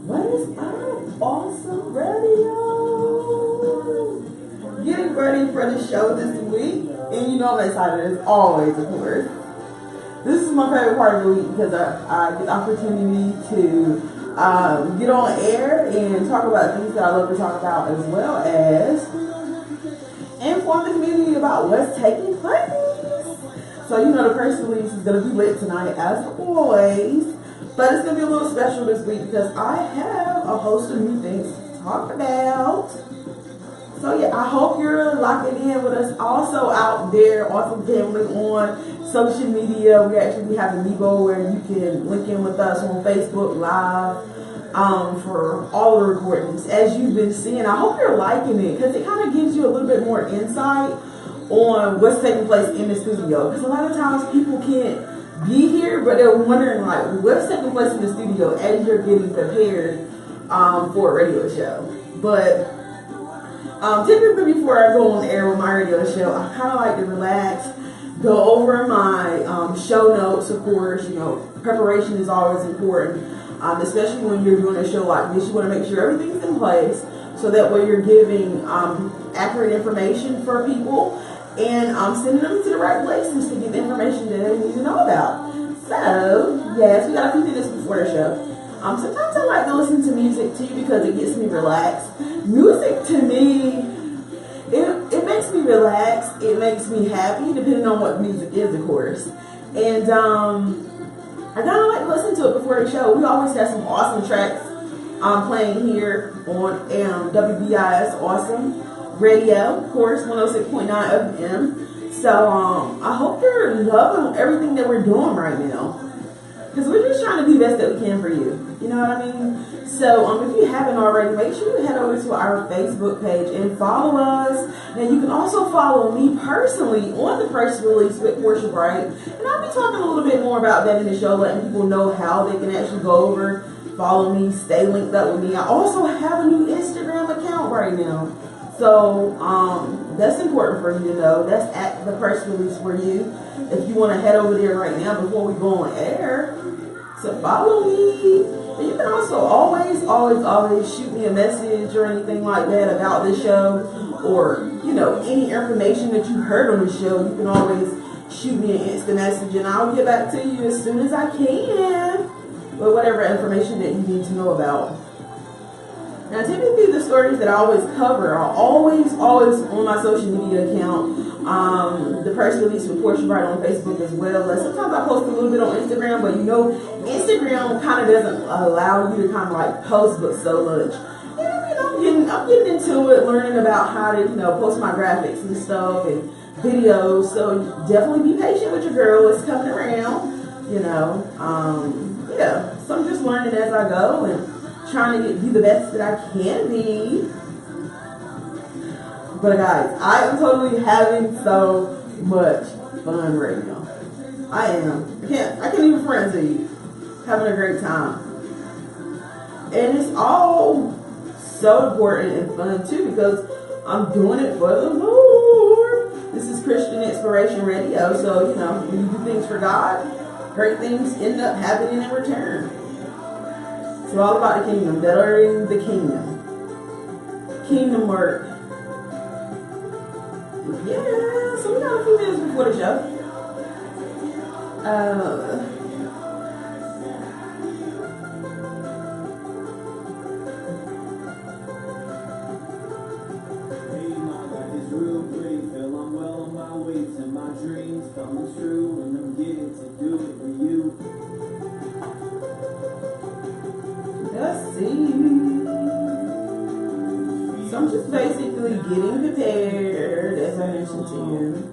What is up, Awesome Radio? Getting ready for the show this week, and you know I'm excited as always, of course. This is my favorite part of the week because I get the opportunity to get on air and talk about things that I love to talk about, as well as inform the community about what's taking place. So you know the press release is going to be lit tonight as always. But it's going to be a little special this week because I have a host of new things to talk about. So yeah, I hope you're locking in with us also out there, Awesome Family, on social media. We actually have a Nebo where you can link in with us on Facebook Live for all the recordings. As you've been seeing, I hope you're liking it because it kind of gives you a little bit more insight on what's taking place in the studio. Because a lot of times people can't be here, but they're wondering like what's taking place in the studio as you're getting prepared for a radio show. But typically before I go on the air with my radio show, I kind of like to relax, go over my show notes. Of course, you know, preparation is always important, especially when you're doing a show like this. You want to make sure everything's in place so that way you're giving accurate information for people and sending them to the right places to get the information that they need to know about. So, yes, we got a few minutes before the show. Sometimes I like to listen to music too because it gets me relaxed. Music to me, it makes me relax. It makes me happy, depending on what music is, of course. And I kind of like to listen to it before the show. We always have some awesome tracks playing here on WBIS Awesome Radio, of course, 106.9 FM. So I hope you're loving everything that we're doing right now, because we're just trying to do the best that we can for you. You know what I mean? So if you haven't already, make sure you head over to our Facebook page and follow us. And you can also follow me personally on the press release with Portia, and I'll be talking a little bit more about that in the show, letting people know how they can actually go over, follow me, stay linked up with me. I also have a new Instagram account right now. So that's important for you to know. That's at the press release for you. If you want to head over there right now before we go on air, so follow me. And you can also always shoot me a message or anything like that about this show, or you know, any information that you heard on the show. You can always shoot me an instant message and I'll get back to you as soon as I can with whatever information that you need to know about. Now, typically the stories that I always cover are always on my social media account. The press release with Portia on Facebook as well. Sometimes I post a little bit on Instagram, but you know, Instagram kind of doesn't allow you to kind of like post but so much. And you know, I'm getting into it, learning about how to, you know, post my graphics and stuff and videos. So definitely be patient with your girl. It's coming around, you know. Yeah. So I'm just learning as I go and trying to be the best that I can be. But guys, I am totally having so much fun right now. I am. I can't even friends with you. Having a great time. And it's all so important and fun too because I'm doing it for the Lord. This is Christian Inspiration Radio. So, you know, when you do things for God, great things end up happening in return. It's all about the kingdom, bettering the kingdom. Kingdom work. Yeah, so we got a few minutes before the show. Let's see. So I'm just basically getting prepared, as I mentioned to you.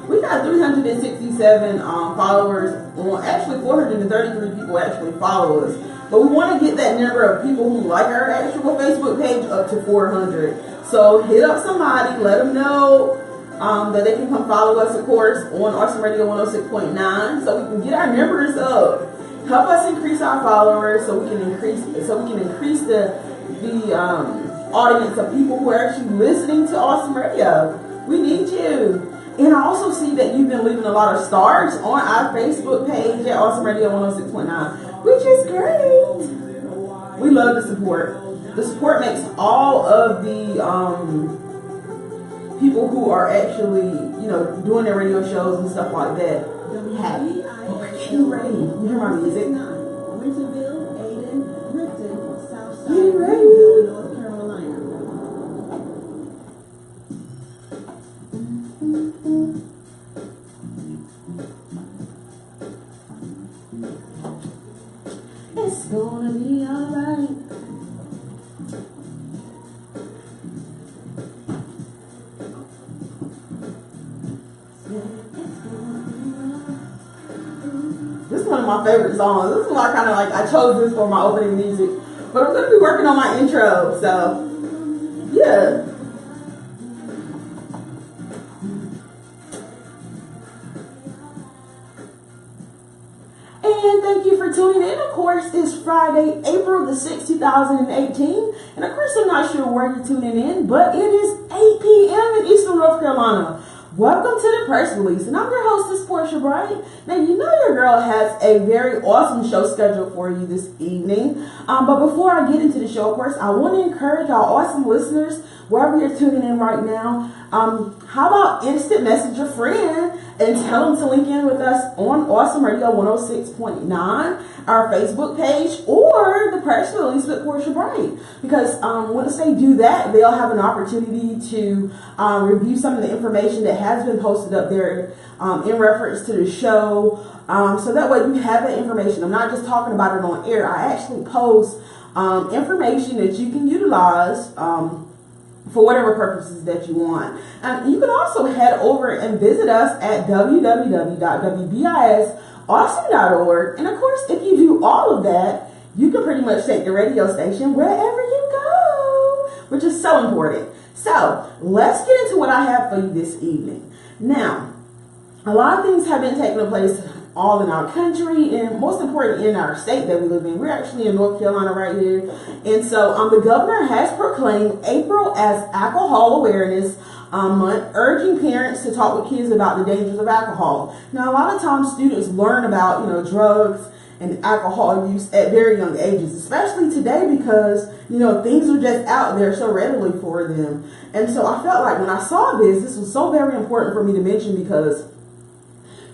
We got 367 followers on, actually 433 people actually follow us. But we want to get that number of people who like our actual Facebook page up to 400. So hit up somebody, let them know that they can come follow us, of course, on Awesome Radio 106.9, so we can get our numbers up. Help us increase our followers, so we can increase the audience of people who are actually listening to Awesome Radio. We need you. And I also see that you've been leaving a lot of stars on our Facebook page at Awesome Radio 106.9. which is great. We love the support. The support makes all of the people who are actually, doing their radio shows and stuff like that happy. Oh, we're getting ready. You hear my music? Get ready. North Carolina. It's gonna be alright. This is one of my favorite songs. This is why I chose this for my opening music. But I'm gonna be working on my intro, so yeah. And thank you for tuning in. Of course, it's Friday, April the 6th, 2018. And of course, I'm not sure where you're tuning in, but it is 8 p.m. in Eastern North Carolina. Welcome to the press release, and I'm your hostess, Portia Bright. Now, you know your girl has a very awesome show scheduled for you this evening. But before I get into the show, of course, I want to encourage our awesome listeners, wherever you're tuning in right now, how about instant message a friend and tell them to link in with us on Awesome Radio 106.9, our Facebook page, or the press release with Portia Bright. Because once they do that, they'll have an opportunity to review some of the information that has been posted up there in reference to the show. So that way you have that information. I'm not just talking about it on air. I actually post information that you can utilize for whatever purposes that you want. And you can also head over and visit us at www.wbisawesome.org. And of course, if you do all of that, you can pretty much take the radio station wherever you go, which is so important. So let's get into what I have for you this evening. Now, a lot of things have been taking place all in our country, and most important in our state that we live in. We're actually in North Carolina right here. And so the governor has proclaimed April as Alcohol Awareness Month, urging parents to talk with kids about the dangers of alcohol. Now, a lot of times students learn about, drugs and alcohol use at very young ages, especially today because, things are just out there so readily for them. And so I felt like when I saw this was so very important for me to mention because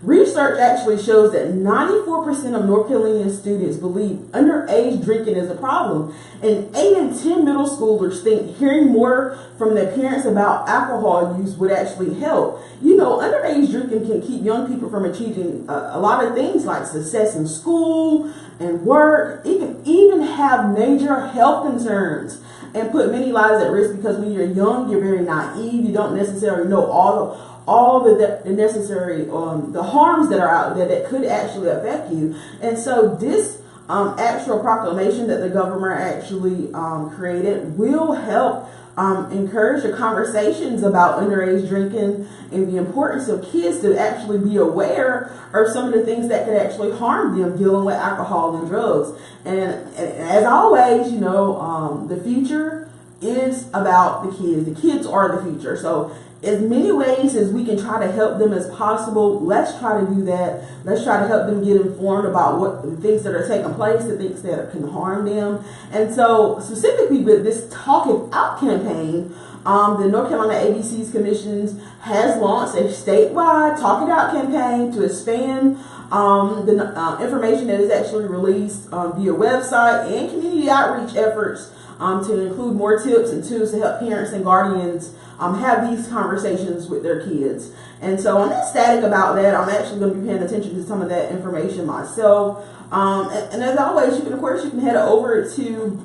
research actually shows that 94% of North Carolinian students believe underage drinking is a problem, and 8 in 10 middle schoolers think hearing more from their parents about alcohol use would actually help. Underage drinking can keep young people from achieving a lot of things like success in school and work. It can even have major health concerns and put many lives at risk because when you're young, you're very naive. You don't necessarily know all the necessary the harms that are out there that could actually affect you. And so this actual proclamation that the government actually created will help encourage the conversations about underage drinking and the importance of kids to actually be aware of some of the things that could actually harm them dealing with alcohol and drugs. And as always, the future is about the kids. The kids are the future. So as many ways as we can try to help them as possible, let's try to do that. Let's try to help them get informed about what the things that are taking place, the things that can harm them. And so specifically with this Talk It Out campaign, the North Carolina ABC's Commissions has launched a statewide Talk It Out campaign to expand the information that is actually released via website and community outreach efforts to include more tips and tools to help parents and guardians have these conversations with their kids. And so I'm ecstatic about that. I'm actually going to be paying attention to some of that information myself. And as always, you can head over to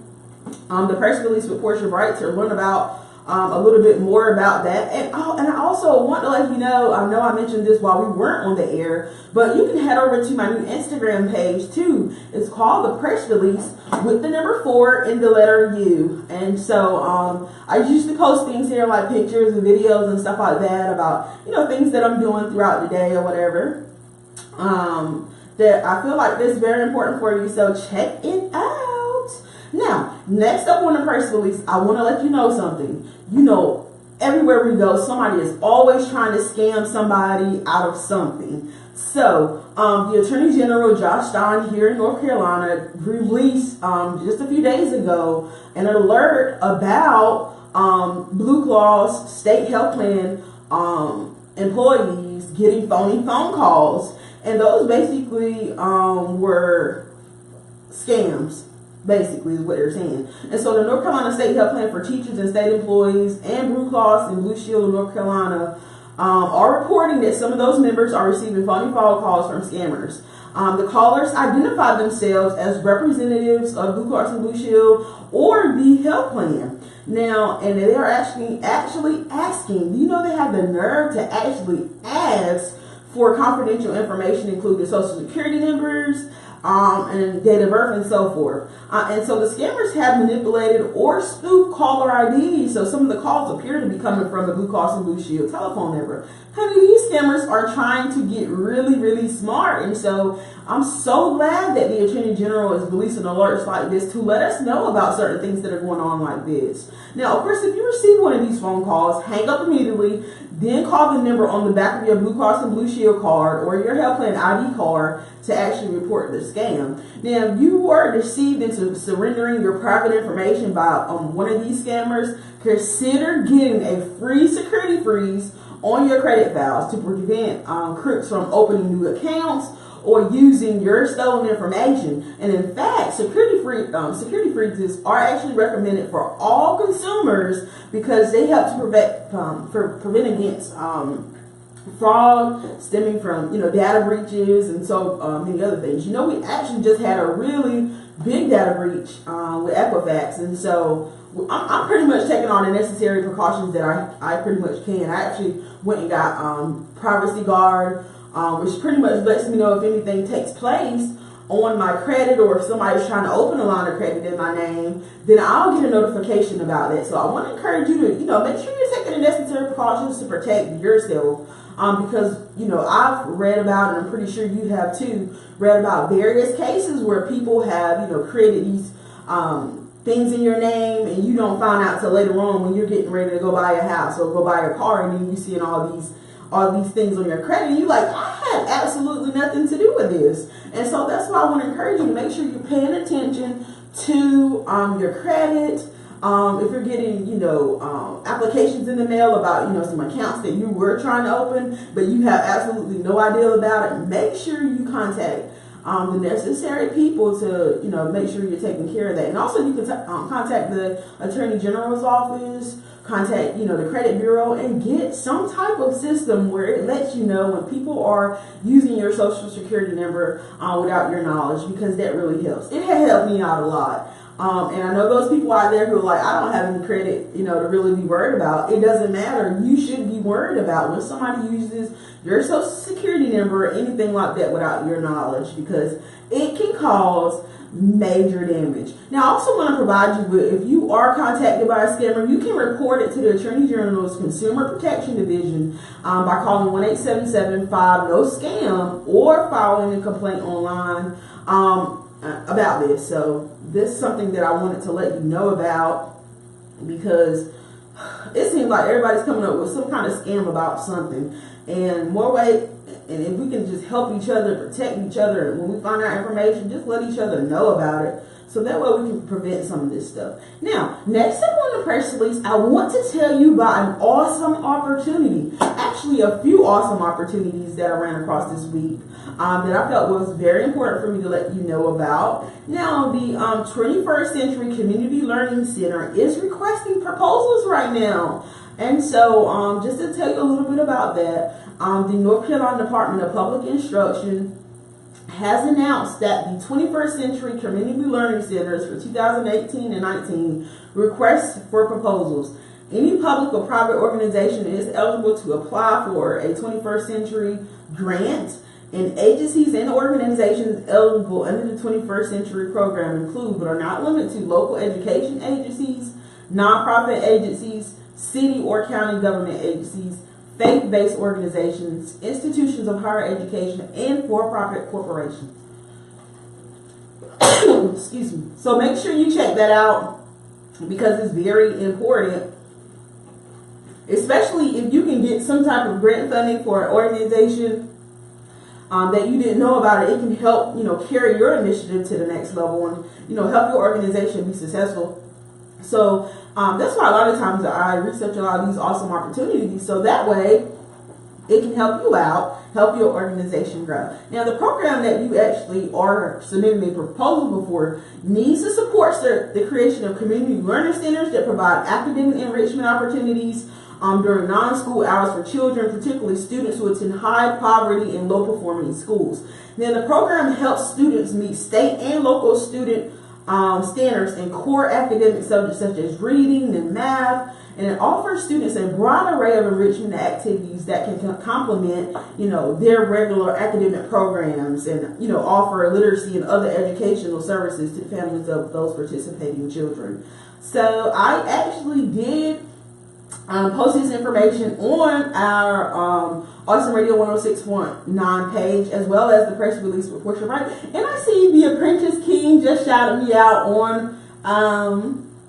the press release with Portia Bright to learn about a little bit more about that. And I also want to let you know, I know I mentioned this while we weren't on the air, but you can head over to my new Instagram page too. It's called The Press Release with the number 4 in the letter U. And so I used to post things here like pictures and videos and stuff like that about, things that I'm doing throughout the day or whatever. That I feel like this is very important for you. So check it out. Now, next up on the press release, I want to let you know something. Everywhere we go, somebody is always trying to scam somebody out of something. So, the Attorney General Josh Stein here in North Carolina released just a few days ago an alert about Blue Cross State Health Plan employees getting phony phone calls, and those basically were scams. Basically, is what they're saying. And so, the North Carolina State Health Plan for teachers and state employees, and Blue Cross and Blue Shield of North Carolina are reporting that some of those members are receiving phony phone calls from scammers. The callers identify themselves as representatives of Blue Cross and Blue Shield or the health plan. Now, and they are actually asking, you know, they have the nerve to actually ask for confidential information, including social security numbers, and date of birth and so forth. And so the scammers have manipulated or spoofed caller IDs. So some of the calls appear to be coming from the Blue Cross and Blue Shield telephone number. Honey, these scammers are trying to get really, really smart. And so I'm so glad that the Attorney General is releasing alerts like this to let us know about certain things that are going on like this. Now, of course, if you receive one of these phone calls, hang up immediately. Then call the number on the back of your Blue Cross and Blue Shield card or your health plan ID card to actually report the scam. Now, if you were deceived into surrendering your private information by one of these scammers, consider getting a free security freeze on your credit files to prevent crooks from opening new accounts or using your stolen information. And in fact, security freezes are actually recommended for all consumers because they help to prevent against fraud stemming from, data breaches and so many other things. We actually just had a really big data breach with Equifax, and so I'm pretty much taking all the necessary precautions that I pretty much can. I actually went and got Privacy Guard, which pretty much lets me know if anything takes place on my credit or if somebody's trying to open a line of credit in my name, then I'll get a notification about that. So I want to encourage you to, make sure you're taking the necessary precautions to protect yourself. Because, I've read about, and I'm pretty sure you have too, read about various cases where people have, created these things in your name and you don't find out till later on when you're getting ready to go buy a house or go buy a car, and then you're seeing all these things on your credit, and you're like, I had absolutely nothing to do with this. And so that's why I want to encourage you to make sure you're paying attention to your credit. If you're getting, applications in the mail about, some accounts that you were trying to open, but you have absolutely no idea about it, make sure you contact the necessary people to, make sure you're taking care of that. And also you can contact the Attorney General's office, contact, the credit bureau, and get some type of system where it lets you know when people are using your social security number without your knowledge, because that really helps. It has helped me out a lot. And I know those people out there who are like, I don't have any credit, to really be worried about. It doesn't matter. You should be worried about when somebody uses your social security number or anything like that without your knowledge, because it can cause major damage. Now, I also want to provide you with, if you are contacted by a scammer, you can report it to the Attorney General's Consumer Protection Division by calling 1-877-5-NO-SCAM or filing a complaint online about this. So this is something that I wanted to let you know about, because it seems like everybody's coming up with some kind of scam about something, and more way. And if we can just help each other, protect each other, and when we find out information, just let each other know about it, so that way we can prevent some of this stuff. Now, next up on the press release, I want to tell you about an awesome opportunity. Actually, a few awesome opportunities that I ran across this week that I felt was very important for me to let you know about. Now, the 21st Century Community Learning Center is requesting proposals right now. And so, just to tell you a little bit about that, the North Carolina Department of Public Instruction has announced that the 21st Century Community Learning Centers for 2018 and 19 requests for proposals. Any public or private organization is eligible to apply for a 21st Century grant, and agencies and organizations eligible under the 21st Century program include, but are not limited to, local education agencies, nonprofit agencies, city or county government agencies, faith-based organizations, institutions of higher education, and for-profit corporations. Excuse me. So make sure you check that out, because it's very important, especially if you can get some type of grant funding for an organization. that you didn't know about it, it can help, carry your initiative to the next level and, help your organization be successful. So that's why a lot of times I research a lot of these awesome opportunities, so that way it can help you out, help your organization grow. Now, the program that you actually are submitting a proposal for needs to support the creation of community learning centers that provide academic enrichment opportunities during non-school hours for children, particularly students who attend high poverty and low performing schools. Then the program helps students meet state and local student standards in core academic subjects such as reading and math, and it offers students a broad array of enrichment activities that can complement, their regular academic programs and, offer literacy and other educational services to families of those participating children. So I actually did post this information on our Awesome Radio 106.9 page, as well as the press release for Portia Wright. And I see the Apprentice King just shouted me out on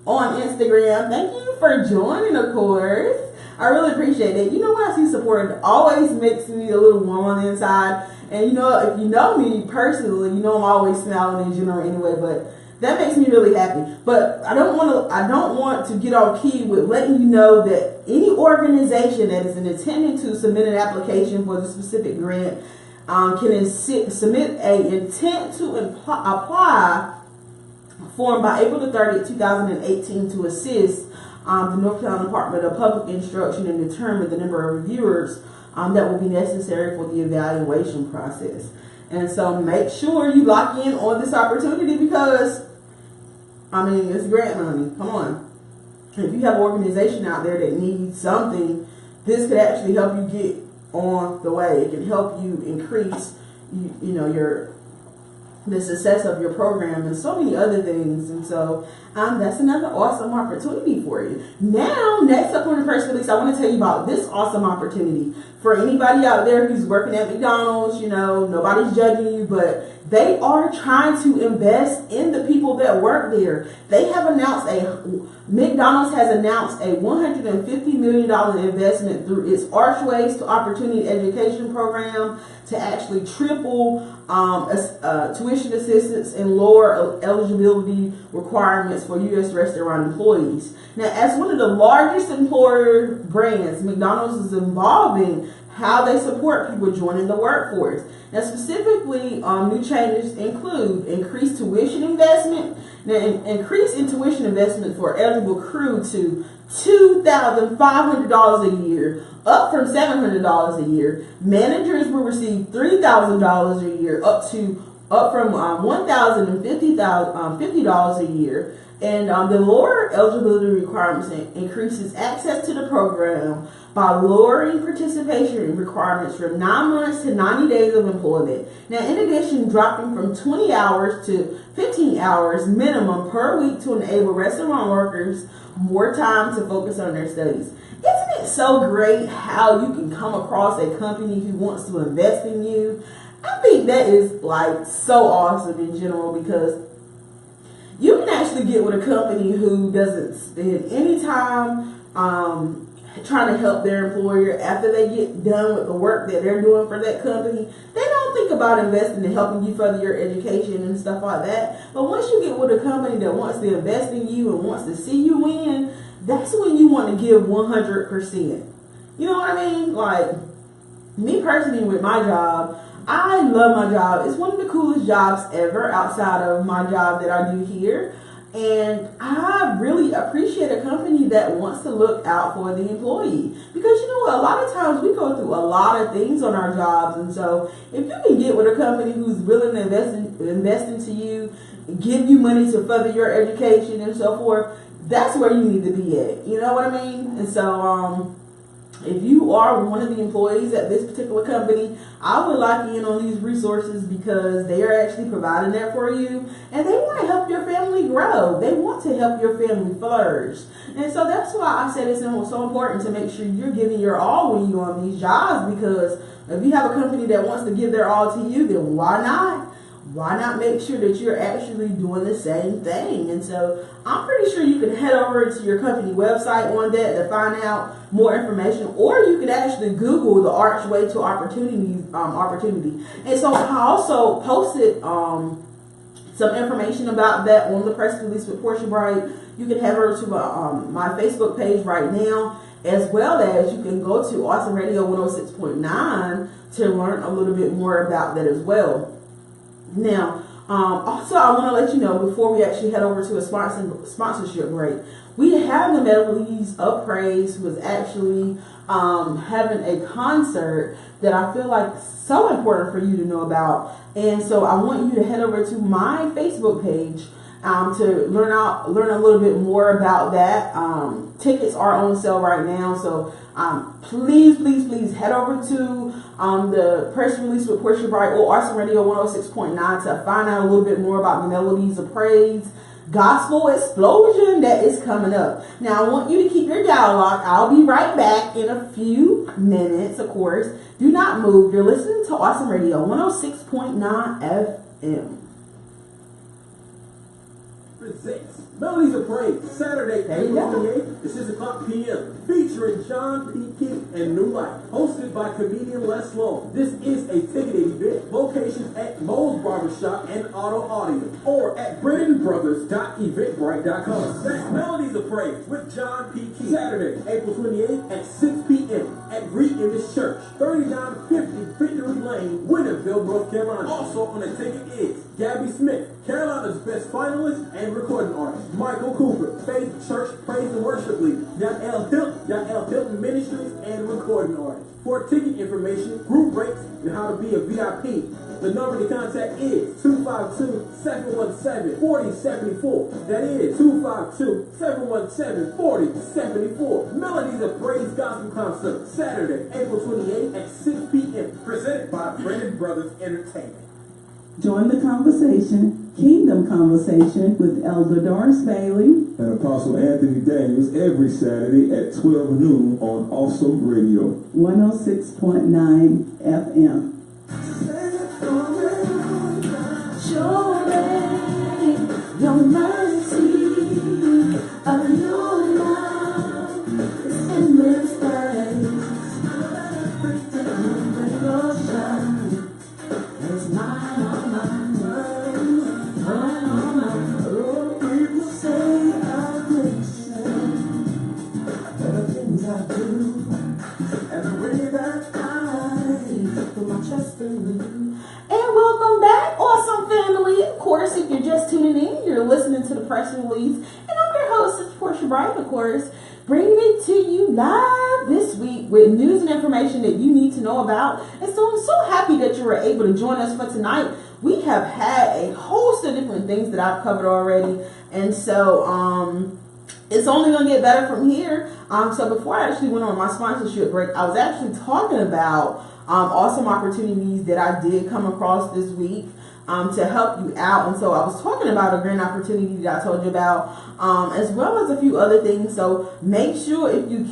Instagram. Thank you for joining, of course. I really appreciate it. When I see support, it always makes me a little warm on the inside. And if you know me personally, I'm always smiling in general anyway, but that makes me really happy. But I don't want to get off key with letting you know that any organization that is intending to submit an application for the specific grant can submit an intent to apply form by April the 30th, 2018 to assist the North Carolina Department of Public Instruction and determine the number of reviewers that will be necessary for the evaluation process. And so make sure you lock in on this opportunity because, it's grant money. Come on. If you have an organization out there that needs something, this could actually help you get on the way. It can help you increase, the success of your program and so many other things. And so that's another awesome opportunity for you. Now, next up on the press release, I want to tell you about this awesome opportunity for anybody out there who's working at McDonald's. Nobody's judging you, but they are trying to invest in the people that work there. McDonald's has announced a $150 million investment through its Archways to Opportunity Education program to actually triple tuition assistance and lower eligibility requirements for U.S. restaurant employees. Now, as one of the largest employer brands, McDonald's is involving how they support people joining the workforce. Now, specifically, new changes include increased tuition investment. Now, increase in tuition investment for eligible crew to $2,500 a year, up from $700 a year. Managers will receive $3,000 a year, up from $1,050 a year. And the lower eligibility requirements increases access to the program by lowering participation requirements from 9 months to 90 days of employment. Now, in addition, dropping from 20 hours to 15 hours minimum per week to enable restaurant workers more time to focus on their studies. Isn't it so great how you can come across a company who wants to invest in you? I think that is so awesome in general, because you can actually get with a company who doesn't spend any time trying to help their employer after they get done with the work that they're doing for that company. They don't think about investing and helping you further your education and stuff like that. But once you get with a company that wants to invest in you and wants to see you win, that's when you want to give 100%. You know what I mean? Me personally with my job, I love my job. It's one of the coolest jobs ever outside of my job that I do here. And I really appreciate a company that wants to look out for the employee. Because a lot of times we go through a lot of things on our jobs. And so if you can get with a company who's willing to invest into you, give you money to further your education and so forth, that's where you need to be at. You know what I mean? And so if you are one of the employees at this particular company, I would lock in on these resources because they are actually providing that for you, and they want to help your family grow. They want to help your family flourish. And so that's why I said it's so important to make sure you're giving your all when you're on these jobs, because if you have a company that wants to give their all to you, then why not? why not make sure that you're actually doing the same thing? And so I'm pretty sure you can head over to your company website on that to find out more information, or you can actually Google the Archway to Opportunity. And so I also posted some information about that on the press release with Portia Bright. You can head over to my Facebook page right now, as well as you can go to Awesome Radio 106.9 to learn a little bit more about that as well. Now, also I want to let you know, before we actually head over to a sponsorship break, we have the Melodies of Praise, who is actually having a concert that I feel like so important for you to know about. And so I want you to head over to my Facebook page to learn a little bit more about that. Tickets are on sale right now, so please head over to the press release with Portia Bright or Awesome Radio 106.9 to find out a little bit more about the Melodies of Praise Gospel Explosion that is coming up. Now, I want you to keep your dial locked. I'll be right back in a few minutes, of course. Do not move. You're listening to Awesome Radio 106.9 FM. Presents Melodies of Praise, Saturday, April 28th at 6 o'clock p.m. featuring John P. King and New Life, hosted by comedian Les Long. This is a ticketed event. Locations at Moe's Barbershop and Auto Audio, or at BrennanBrothers.eventbrite.com. That's Melodies of Praise with John P. King, Saturday, April 28th at 6 p.m. at Re-Image Church, 3950 Victory Lane, Winterville, North Carolina. Also on the ticket is Gabby Smith, Carolina's Best Finalist and Recording Artist, Michael Cooper, Faith Church Praise and Worship Leader, L. Hilton Ministries, and Recording Artist. For ticket information, group rates, and how to be a VIP, the number to contact is 252-717-4074. That is 252-717-4074. Melodies of Praise Gospel Concert, Saturday, April 28th at 6 p.m. Presented by Brennan Brothers Entertainment. Join the conversation, Kingdom Conversation, with Elder Doris Bailey and Apostle Anthony Daniels every Saturday at 12 noon on Awesome Radio 106.9 FM. Surely your mercy of your love is endless days. It's mine, oh people say I'm listen to the things I do and the way that I put my trust in you. And welcome back, awesome family. Of course, if you're just tuning in, you're listening to the press release, and I'm your host, Portia Bright, of course, bringing it to you live this week with news and information that you need to know about. And so I'm so happy that you were able to join us for tonight. We have had a host of different things that I've covered already, and so it's only going to get better from here. So before I actually went on my sponsorship break, I was actually talking about awesome opportunities that I did come across this week to help you out. And so I was talking about a grand opportunity that I told you about, as well as a few other things. So make sure if you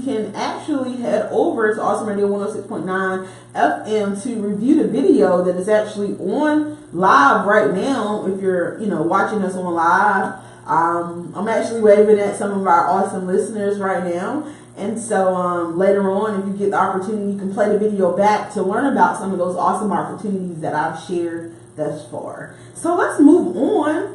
can actually head over to Awesome Radio 106.9 FM to review the video that is actually on live right now. If you're, watching us on live, I'm actually waving at some of our awesome listeners right now. And so later on, if you get the opportunity, you can play the video back to learn about some of those awesome opportunities that I've shared thus far. So let's move on.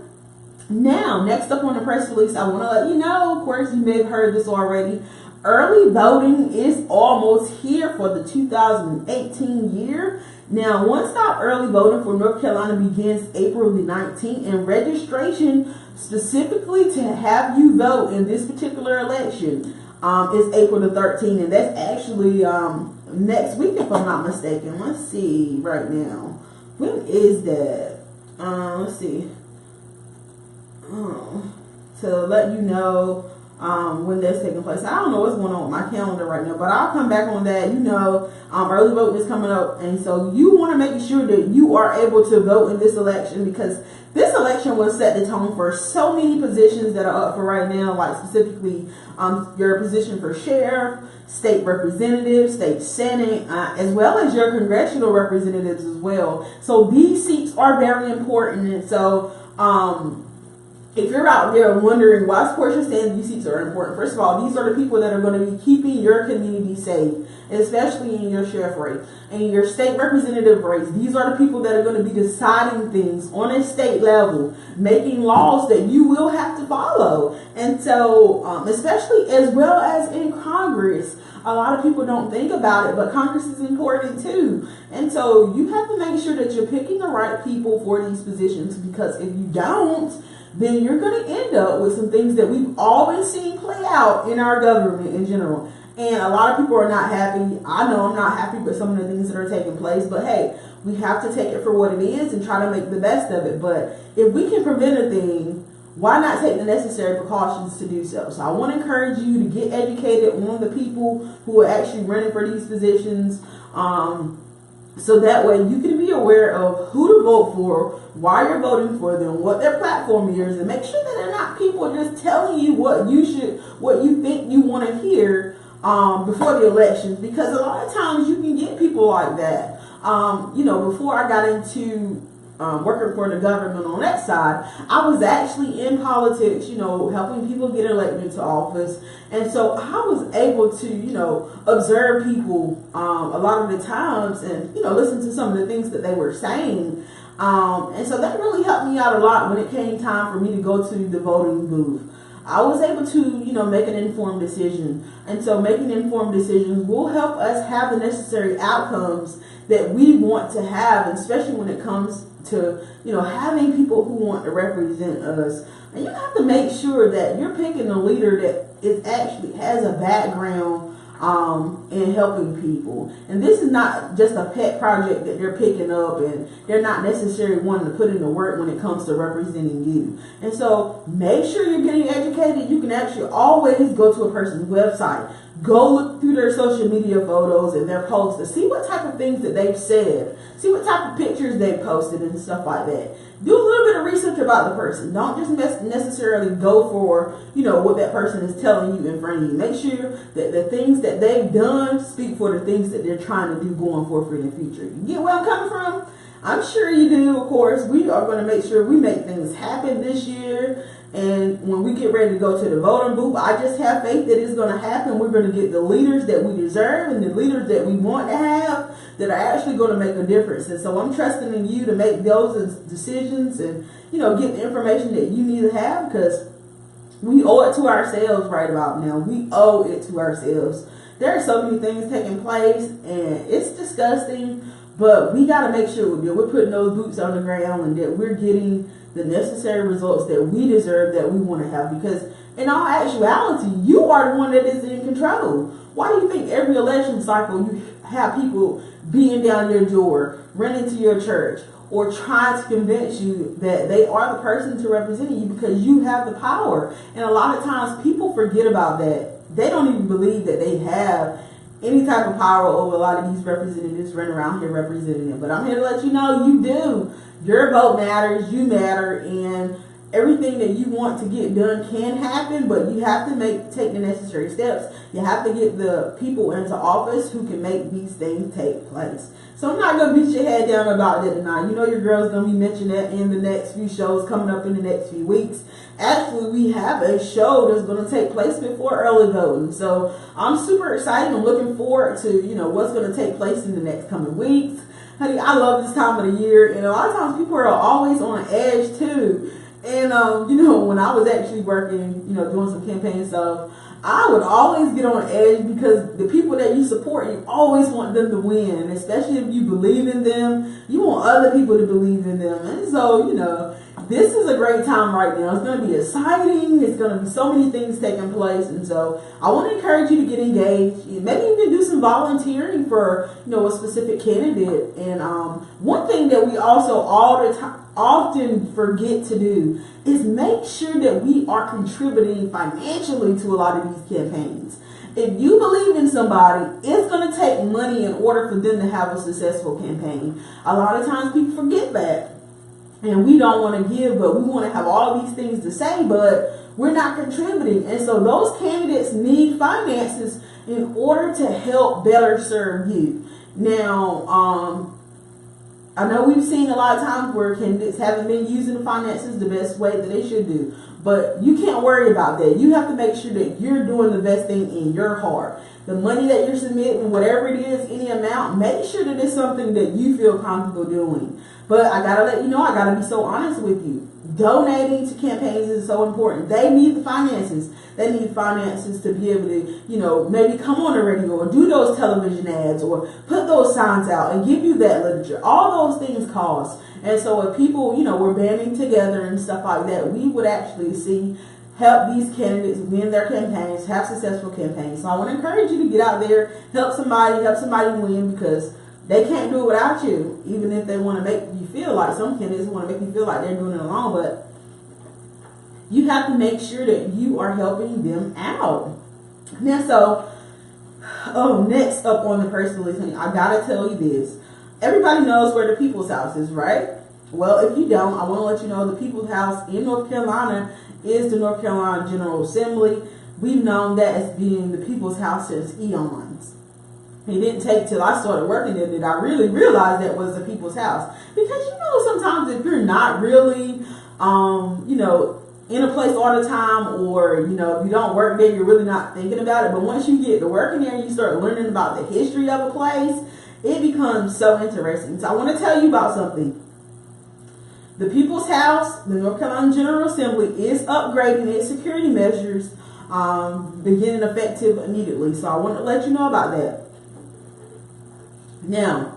Now, next up on the press release, I want to let you know, of course, you may have heard this already, early voting is almost here for the 2018 year. Now, one-stop early voting for North Carolina begins April the 19th, and registration specifically to have you vote in this particular election is April the 13th, and that's actually next week, if I'm not mistaken. Let's see right now. When is that? Let's see. To let you know, when that's taking place. I don't know what's going on with my calendar right now, but I'll come back on that. Early voting is coming up, and so you want to make sure that you are able to vote in this election, because this election will set the tone for so many positions that are up for right now, like specifically your position for sheriff, state representative, state senate, as well as your congressional representatives as well. So these seats are very important, and so if you're out there wondering why is Portia saying these seats are important, first of all, these are the people that are going to be keeping your community safe, especially in your sheriff race and your state representative race. These are the people that are going to be deciding things on a state level, making laws that you will have to follow. And so, especially as well as in Congress, a lot of people don't think about it, but Congress is important too. And so you have to make sure that you're picking the right people for these positions, because if you don't, then you're going to end up with some things that we've all been seeing play out in our government in general. And a lot of people are not happy. I know I'm not happy with some of the things that are taking place, but hey, we have to take it for what it is and try to make the best of it. But if we can prevent a thing, why not take the necessary precautions to do so? So I want to encourage you to get educated on the people who are actually running for these positions, so that way you can be aware of who to vote for, why you're voting for them, what their platform is, and make sure that they're not people just telling you what you think you want to hear before the elections, because a lot of times you can get people like that. Before I got into working for the government on that side, I was actually in politics, helping people get elected into office. And so I was able to, observe people a lot of the times and, listen to some of the things that they were saying. And so that really helped me out a lot when it came time for me to go to the voting booth. I was able to, make an informed decision. And so making informed decisions will help us have the necessary outcomes that we want to have, especially when it comes to, having people who want to represent us. And you have to make sure that you're picking a leader that actually has a background in helping people. And this is not just a pet project that they're picking up, and they're not necessarily wanting to put in the work when it comes to representing you. And so make sure you're getting educated. You can actually always go to a person's website, go look through their social media photos and their posts to see what type of things that they've said, see what type of pictures they posted and stuff like that. Do a little bit of research about the person. Don't just necessarily go for, what that person is telling you in front of you. Make sure that the things that they've done speak for the things that they're trying to do going forward in the future. You get where I'm coming from? I'm sure you do, of course. We are going to make sure we make things happen this year. And when we get ready to go to the voting booth, I just have faith that it's going to happen. We're going to get the leaders that we deserve and the leaders that we want to have that are actually going to make a difference. And so I'm trusting in you to make those decisions and, get the information that you need to have, because we owe it to ourselves right about now. We owe it to ourselves. There are so many things taking place, and it's disgusting, but we got to make sure that we're putting those boots on the ground and that we're getting the necessary results that we deserve, that we want to have. Because in all actuality, you are the one that is in control. Why do you think every election cycle you have people beating down your door, running to your church, or trying to convince you that they are the person to represent you because you have the power? And a lot of times people forget about that. They don't even believe that they have any type of power over a lot of these representatives running around here representing them. But I'm here to let you know you do. Your vote matters, you matter, and everything that you want to get done can happen, but you have to take the necessary steps. You have to get the people into office who can make these things take place. So I'm not going to beat your head down about that tonight. Your girl's going to be mentioning that in the next few shows coming up in the next few weeks. Actually, we have a show that's going to take place before early voting. So I'm super excited. I'm looking forward to, what's going to take place in the next coming weeks. Honey, I love this time of the year. And a lot of times people are always on edge too. And, when I was actually working, doing some campaign stuff, I would always get on edge because the people that you support, you always want them to win, especially if you believe in them. You want other people to believe in them. And so, this is a great time right now. It's going to be exciting. It's going to be so many things taking place. And so I want to encourage you to get engaged. Maybe you can do some volunteering for, a specific candidate. And one thing that we also all the time, often forget to do is make sure that we are contributing financially to a lot of these campaigns. If you believe in somebody, it's going to take money in order for them to have a successful campaign. A lot of times people forget that. And we don't want to give, but we want to have all these things to say, but we're not contributing. And so those candidates need finances in order to help better serve you. Now, I know we've seen a lot of times where candidates haven't been using the finances the best way that they should do. But you can't worry about that. You have to make sure that you're doing the best thing in your heart. The money that you're submitting, whatever it is, any amount, make sure that it's something that you feel comfortable doing. But I gotta let you know, I gotta be so honest with you. Donating to campaigns is so important. They need the finances. They need finances to be able to, maybe come on the radio or do those television ads or put those signs out and give you that literature. All those things cost. And so if people, were banding together and stuff like that, we would actually help these candidates win their campaigns, have successful campaigns. So I want to encourage you to get out there, help somebody win, because they can't do it without you, even if they want to make you feel like, some candidates want to make you feel like they're doing it alone, but you have to make sure that you are helping them out. Now, next up on the personal listening, I gotta tell you this. Everybody knows where the People's House is, right? Well, if you don't, I want to let you know the People's House in North Carolina is the North Carolina General Assembly. We've known that as being the People's House since eons. It didn't take till I started working there that I really realized that was the People's House. Because sometimes if you're not really, in a place all the time, or if you don't work there, you're really not thinking about it. But once you get to working there and you start learning about the history of a place, it becomes so interesting. So I want to tell you about something. The People's House, the North Carolina General Assembly, is upgrading its security measures, beginning effective immediately. So I want to let you know about that. Now,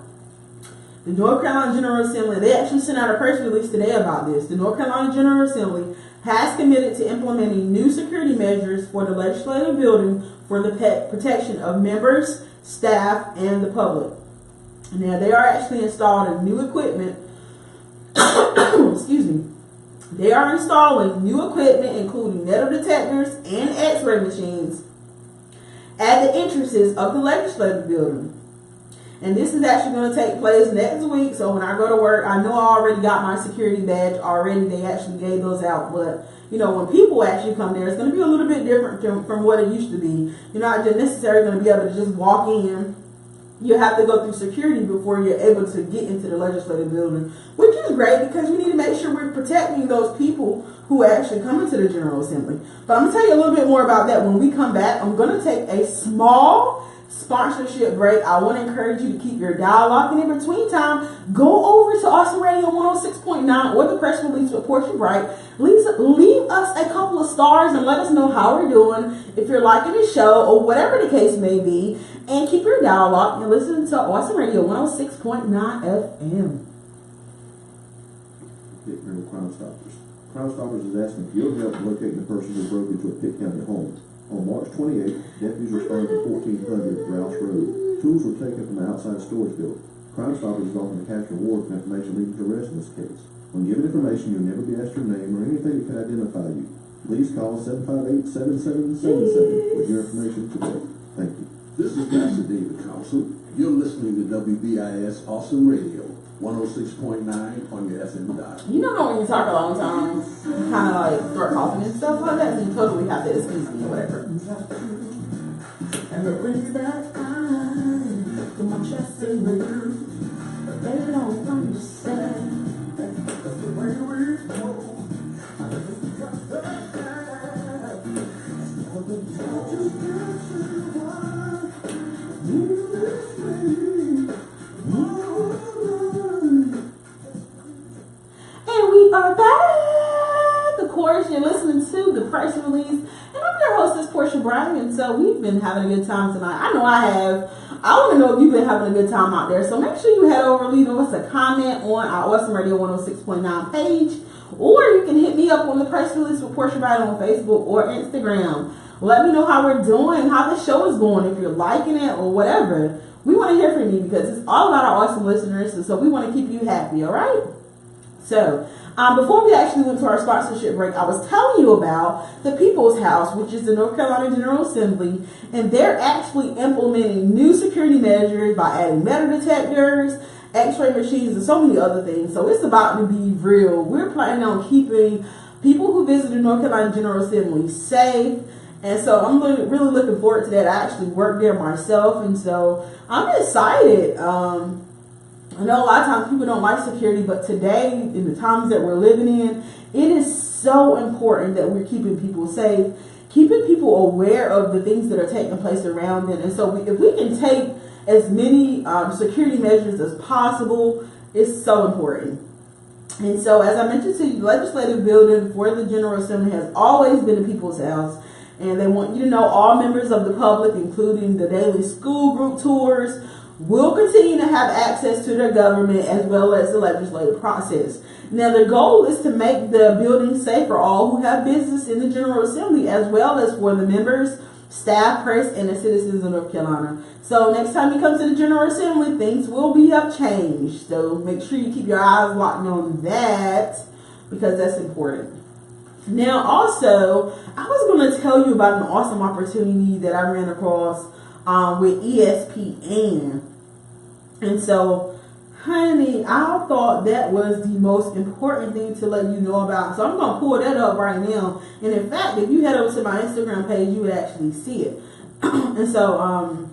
the North Carolina General Assembly, they actually sent out a press release today about this. The North Carolina General Assembly has committed to implementing new security measures for the legislative building for the protection of members, staff, and the public. Now, they are actually installing new equipment. Excuse me. They are installing new equipment, including metal detectors and x-ray machines, at the entrances of the legislative building. And this is actually going to take place next week. So when I go to work, I know I already got my security badge already. They actually gave those out. But, when people actually come there, it's going to be a little bit different from what it used to be. You're not necessarily going to be able to just walk in. You have to go through security before you're able to get into the legislative building, which is great because we need to make sure we're protecting those people who actually come into the General Assembly. But I'm going to tell you a little bit more about that when we come back. I'm going to take a small sponsorship break. I want to encourage you to keep your dial locked, and in between time, go over to Awesome Radio 106.9 or the press release with Portia Bright. Leave us a couple of stars and let us know how we're doing, if you're liking the show or whatever the case may be, and keep your dial locked and listen to Awesome Radio 106.9 FM. Pitt County Crime Stoppers. Crime Stoppers is asking for your help locating the person who broke into a Pitt County home. On March 28th, deputies responded to 1400 Rouse Road. Tools were taken from the outside storage building. Crime Stoppers is offering a cash reward for information leading to arrest in this case. When given information, you'll never be asked your name or anything that could identify you. Please call 758-7777 with your information today. Thank you. This is Pastor David Council. You're listening to WBIS Awesome Radio 106.9 on your FM dial. When you talk a long time, you kind of like start coughing and stuff like that, so you totally have to excuse me or whatever. And the rings that I put my chest in the they don't understand. That's the way we go. And we are back. Of course, you're listening to the press release, and I'm your hostess, Portia Browning, and so we've been having a good time tonight. I know I have. I want to know if you've been having a good time out there, so make sure you head over, leave us a comment on our Awesome Radio 106.9 page, or you can hit me up on the press release with Portia Browning on Facebook or Instagram. Let me know how we're doing, how the show is going, if you're liking it or whatever. We want to hear from you because it's all about our awesome listeners, and so we want to keep you happy, all right? So, before we actually went to our sponsorship break, I was telling you about the People's House, which is the North Carolina General Assembly, and they're actually implementing new security measures by adding metal detectors, x-ray machines, and so many other things. So it's about to be real. We're planning on keeping people who visit the North Carolina General Assembly safe. And so I'm really looking forward to that. I actually work there myself, and so I'm excited. I know a lot of times people don't like security, but today, in the times that we're living in, it is so important that we're keeping people safe, keeping people aware of the things that are taking place around them. And so if we can take as many security measures as possible, it's so important. And so, as I mentioned to you, the legislative building for the General Assembly has always been the People's House. And they want you to know all members of the public, including the daily school group tours, will continue to have access to their government as well as the legislative process. Now, the goal is to make the building safe for all who have business in the General Assembly, as well as for the members, staff, press, and the citizens of North Carolina. So next time you come to the General Assembly, things will be changed. So make sure you keep your eyes locked on that, because that's important. Now, also, I was going to tell you about an awesome opportunity that I ran across with ESPN. And so, honey, I thought that was the most important thing to let you know about. So I'm going to pull that up right now. And in fact, if you head over to my Instagram page, you would actually see it. And so,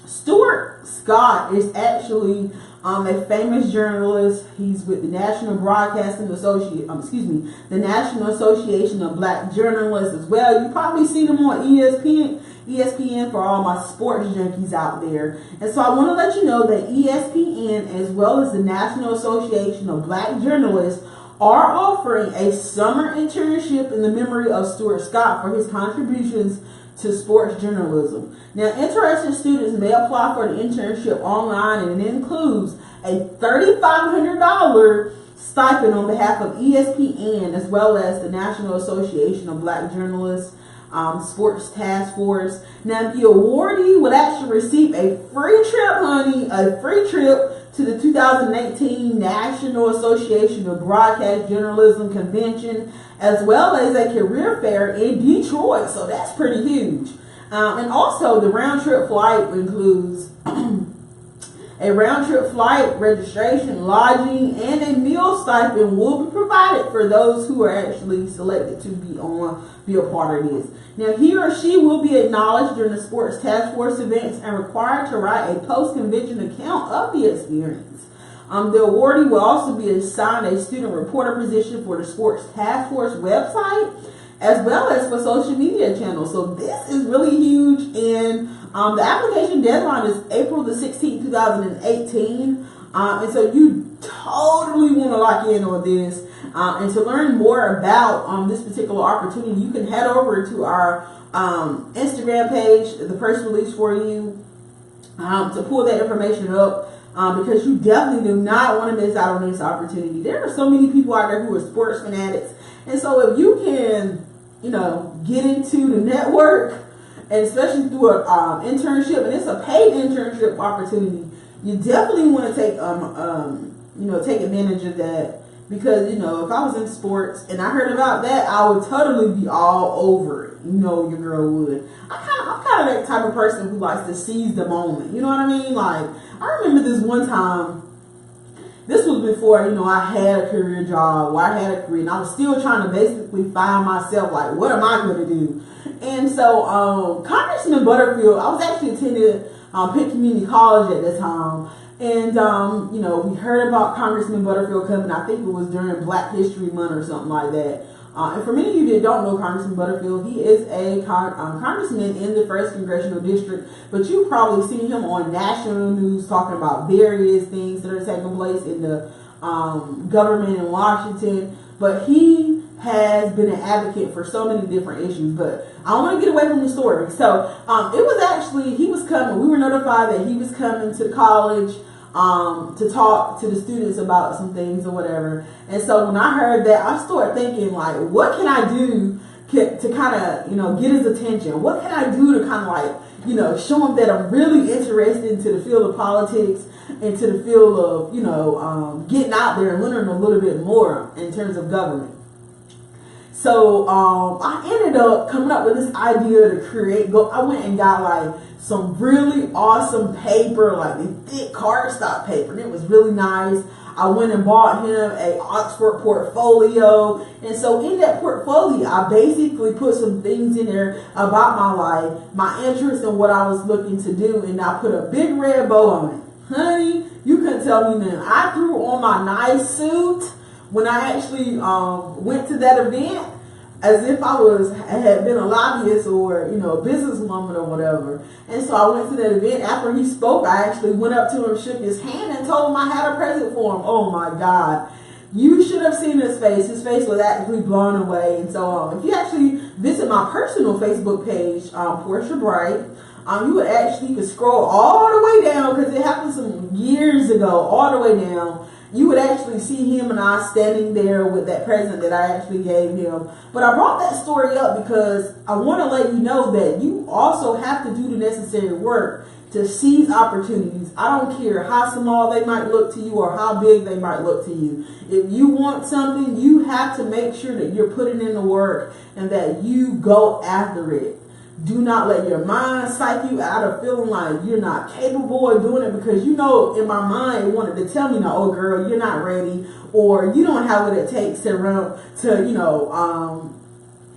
Stuart Scott is actually a famous journalist. He's with the National Broadcasting Association, the National Association of Black Journalists as well. You've probably seen him on ESPN for all my sports junkies out there. And so I want to let you know that ESPN, as well as the National Association of Black Journalists, are offering a summer internship in the memory of Stuart Scott for his contributions to sports journalism. Now, interested students may apply for the internship online, and it includes a $3,500 stipend on behalf of ESPN, as well as the National Association of Black Journalists, Sports Task Force. Now, the awardee would actually receive a free trip, honey, a free trip to the 2018 National Association of Broadcast Journalism Convention, as well as a career fair in Detroit. So that's pretty huge. And also, the round-trip flight includes a round-trip flight, registration, lodging, and a meal stipend will be provided for those who are actually selected to be a part of this. Now, he or she will be acknowledged during the Sports Task Force events and required to write a post-convention account of the experience. The awardee will also be assigned a student reporter position for the Sports Task Force website, as well as for social media channels. So this is really huge, and the application deadline is April the 16th, 2018. And so you totally want to lock in on this. And to learn more about this particular opportunity, you can head over to our Instagram page, the press release for you, to pull that information up. Because you definitely do not want to miss out on this opportunity. There are so many people out there who are sports fanatics. And so if you can, get into the network, and especially through an internship, and it's a paid internship opportunity, you definitely want to take take advantage of that. Because, if I was in sports and I heard about that, I would totally be all over it. Your girl would. I'm kind of that type of person who likes to seize the moment. You know what I mean? Like, I remember this one time, this was before, I had a career job, or I had a career, and I was still trying to basically find myself, like, what am I going to do? And so, Congressman Butterfield, I was actually attending Pitt Community College at the time. And, we heard about Congressman Butterfield coming. I think it was during Black History Month or something like that. And for many of you that don't know Congressman Butterfield, he is a congressman in the 1st Congressional District. But you've probably seen him on national news talking about various things that are taking place in the government in Washington. But he has been an advocate for so many different issues. But I don't want to get away from the story. So it was actually, he was coming. We were notified that he was coming to the college to talk to the students about some things or whatever. And so when I heard that, I started thinking, like, what can I do to kind of, get his attention? What can I do to kind of, like, show them that I'm really interested into the field of politics, into the field of, getting out there and learning a little bit more in terms of government. So I ended up coming up with this idea to I went and got like some really awesome paper, like the thick cardstock paper, and it was really nice. I went and bought him a Oxford portfolio, and so in that portfolio, I basically put some things in there about my life, my interest in what I was looking to do, and I put a big red bow on it. Honey, you couldn't tell me nothing. I threw on my nice suit when I actually went to that event, as if I had been a lobbyist or, a businesswoman or whatever. And so I went to that event. After he spoke, I actually went up to him, shook his hand, and told him I had a present for him. Oh my God. You should have seen his face. His face was actually blown away. And so if you actually visit my personal Facebook page, Portia Bright, you could scroll all the way down, because it happened some years ago, all the way down. You would actually see him and I standing there with that present that I actually gave him. But I brought that story up because I want to let you know that you also have to do the necessary work to seize opportunities. I don't care how small they might look to you or how big they might look to you. If you want something, you have to make sure that you're putting in the work and that you go after it. Do not let your mind psych you out of feeling like you're not capable of doing it, because in my mind it wanted to tell me, no, oh girl, you're not ready, or you don't have what it takes to run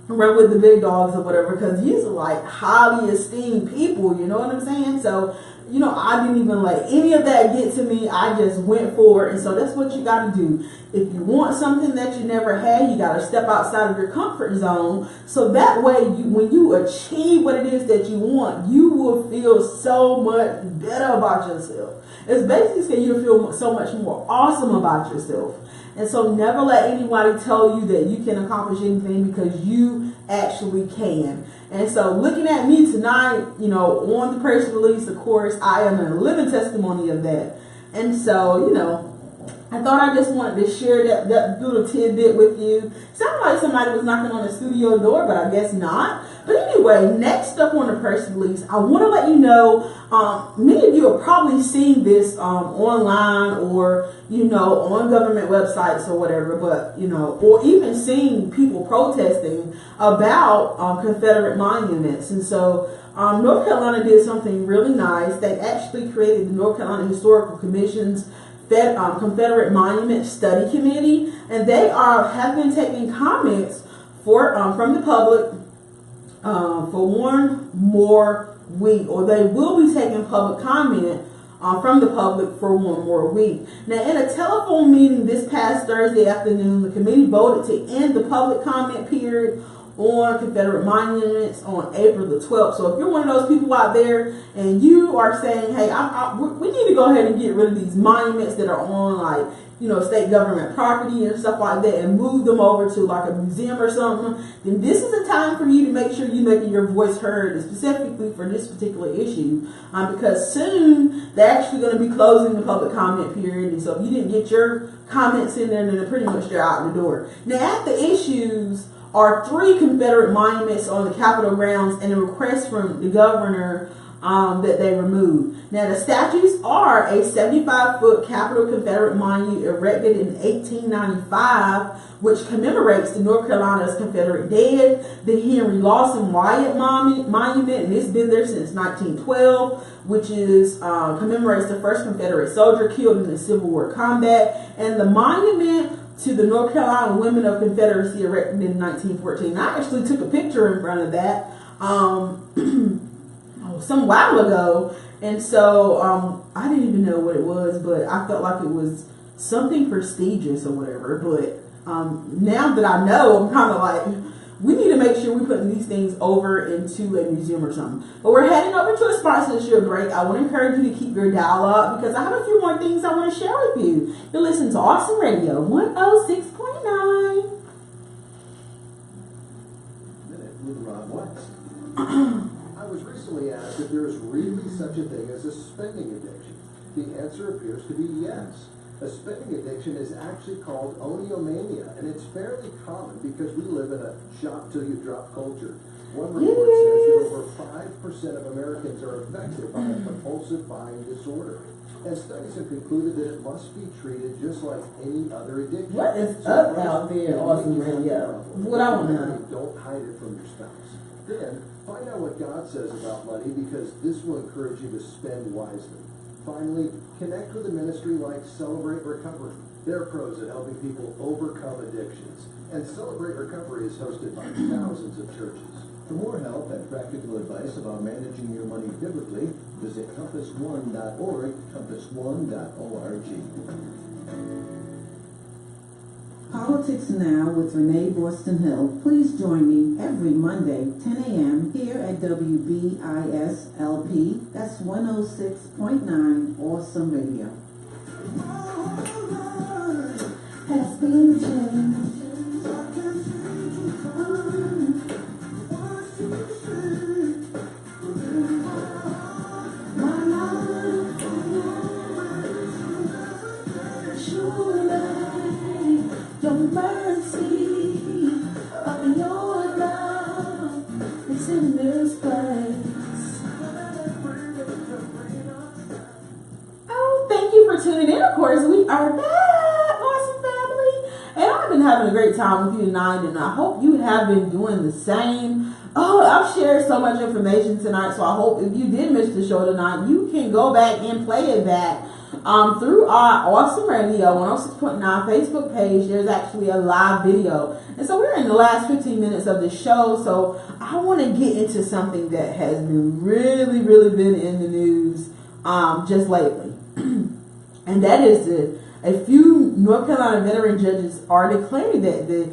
with the big dogs or whatever, because these are like highly esteemed people, you know what I'm saying? So, I didn't even let any of that get to me. I just went forward. And so that's what you got to do. If you want something that you never had, you got to step outside of your comfort zone. So that way, when you achieve what it is that you want, you will feel so much better about yourself. It's basically saying you feel so much more awesome about yourself. And so never let anybody tell you that you can accomplish anything, because you actually can. And so looking at me tonight, on the press release, of course, I am a living testimony of that. And so, I thought I just wanted to share that little tidbit with you. Sounded like somebody was knocking on the studio door, but I guess not. But anyway, next up on the press release, I want to let you know, many of you have probably seen this online or, on government websites or whatever, but, or even seen people protesting about Confederate monuments. And so North Carolina did something really nice. They actually created the North Carolina Historical Commission's Confederate Monument Study Committee, and they have been taking comments from the public for one more week, or they will be taking public comment from the public for one more week. Now, in a telephone meeting this past Thursday afternoon, the committee voted to end the public comment period on Confederate monuments on April the 12th. So if you're one of those people out there and you are saying, hey, we need to go ahead and get rid of these monuments that are on state government property and stuff like that, and move them over to like a museum or something, then this is a time for you to make sure you're making your voice heard, specifically for this particular issue, because soon they're actually going to be closing the public comment period. And so if you didn't get your comments in there, then they're pretty much out the door. Now, at the issues are 3 Confederate monuments on the Capitol grounds and a request from the governor that they removed. Now, the statues are a 75-foot Capitol Confederate monument erected in 1895, which commemorates the North Carolina's Confederate dead, the Henry Lawson Wyatt Monument, and it's been there since 1912, which commemorates the first Confederate soldier killed in the Civil War combat, and the monument to the North Carolina Women of Confederacy erected in 1914. I actually took a picture in front of that some while ago, and so I didn't even know what it was, but I felt like it was something prestigious or whatever. But now that I know, I'm kind of like, we need to make sure we're putting these things over into a museum or something. But we're heading over to a sponsorship break. I want to encourage you to keep your dial up, because I have a few more things I want to share with you. You're listening to Awesome Radio 106.9. With Ron West. I was recently asked if there is really such a thing as a spending addiction. The answer appears to be yes. A spending addiction is actually called oniomania, and it's fairly common because we live in a shop till you drop culture. One report says that over 5% of Americans are affected by a compulsive buying disorder. And studies have concluded that it must be treated just like any other addiction. What is up out there, Awesome Radio? What I want to know. Don't hide it from your spouse. Then, find out what God says about money, because this will encourage you to spend wisely. Finally, connect with a ministry like Celebrate Recovery. They're pros at helping people overcome addictions. And Celebrate Recovery is hosted by thousands of churches. For more help and practical advice about managing your money biblically, visit compassone.org, compassone.org. Politics Now with Renee Boston Hill. Please join me every Monday, 10 a.m. here at WBIS-LP. That's 106.9 Awesome Radio. Has been changed. Your mercy of your love is in this place. Oh, thank you for tuning in. Of course, we are back, Awesome Family. And I've been having a great time with you tonight, and I hope you have been doing the same. Oh, I've shared so much information tonight, so I hope if you did miss the show tonight, you can go back and play it back. Through our Awesome Radio 106.9 Facebook page. There's actually a live video. And so we're in the last 15 minutes of the show. So I want to get into something that has been really been in the news just lately. And that is a few North Carolina veteran judges are declaring that the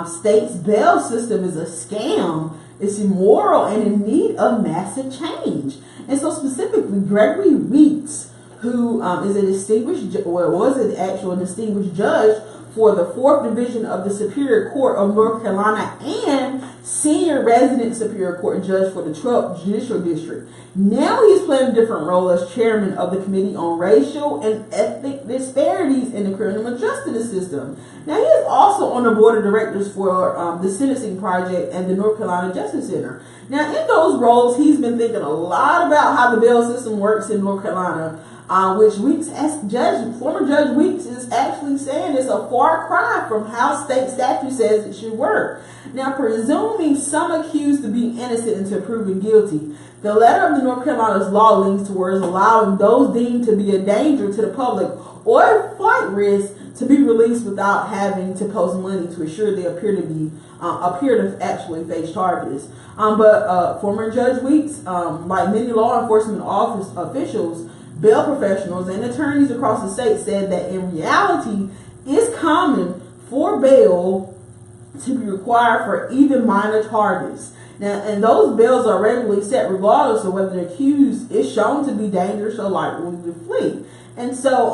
state's bail system is a scam. It's immoral and in need of massive change. And so specifically, Gregory Weeks, who is a distinguished, or was an actual distinguished judge for the 4th Division of the Superior Court of North Carolina and senior resident Superior Court judge for the 12th Judicial District. Now he's playing a different role as chairman of the Committee on Racial and Ethnic Disparities in the Criminal Justice System. Now he is also on the board of directors for the Sentencing Project and the North Carolina Justice Center. Now in those roles, he's been thinking a lot about how the bail system works in North Carolina. Which Weeks, as former Judge Weeks is actually saying is a far cry from how state statute says it should work. Now, presuming some accused to be innocent until proven guilty, the letter of the North Carolina's law leans towards allowing those deemed to be a danger to the public or flight risk to be released without having to post money to assure they appear to actually face charges. But former Judge Weeks, like many law enforcement officials, bail professionals and attorneys across the state said that in reality, it's common for bail to be required for even minor charges. Now, and those bails are regularly set regardless of whether the accused is shown to be dangerous or likely to flee. And so,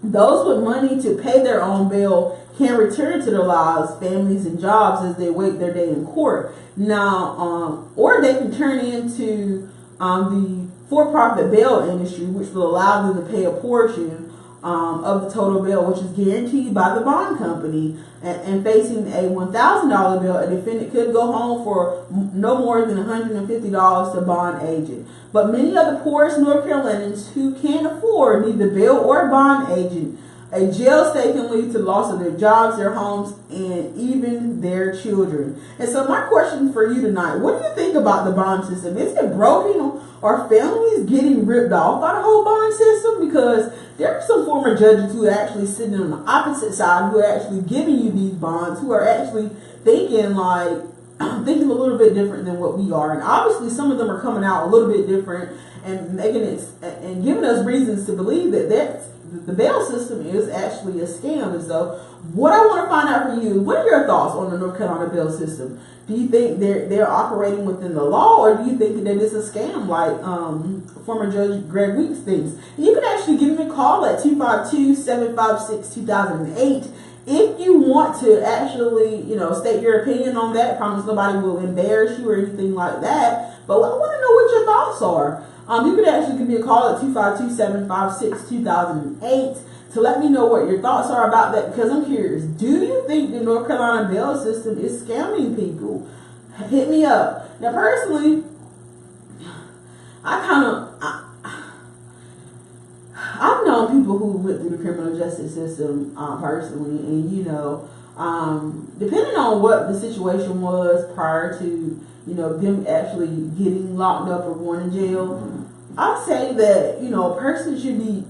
those with money to pay their own bail can return to their lives, families, and jobs as they wait their day in court. Now, or they can turn into the for-profit bail industry, which will allow them to pay a portion of the total bail, which is guaranteed by the bond company. And facing a $1,000 bail, a defendant could go home for no more than $150 to bond agent. But many of the poorest North Carolinians who can't afford neither bail or bond agent, a jail stay can lead to the loss of their jobs, their homes, and even their children. And so my question for you tonight, what do you think about the bond system? Is it broken? Are families getting ripped off by the whole bond system? Because there are some former judges who are actually sitting on the opposite side, who are actually giving you these bonds, who are actually thinking a little bit different than what we are. And obviously some of them are coming out a little bit different and making it and giving us reasons to believe that the bail system is actually a scam. And so what I want to find out from you, what are your thoughts on the North Carolina bail system? Do you think they're operating within the law, or do you think that it's a scam like former Judge Greg Weeks thinks? You can actually give me a call at 252-756-2008 if you want to actually, state your opinion on that. I promise nobody will embarrass you or anything like that. But I want to know what your thoughts are. You can actually give me a call at 252-756-2008 to let me know what your thoughts are about that, because I'm curious. Do you think the North Carolina bail system is scamming people? hit me up. Now, personally, I've known people who went through the criminal justice system personally, and depending on what the situation was prior to them actually getting locked up or going to jail, I'd say that a person should be.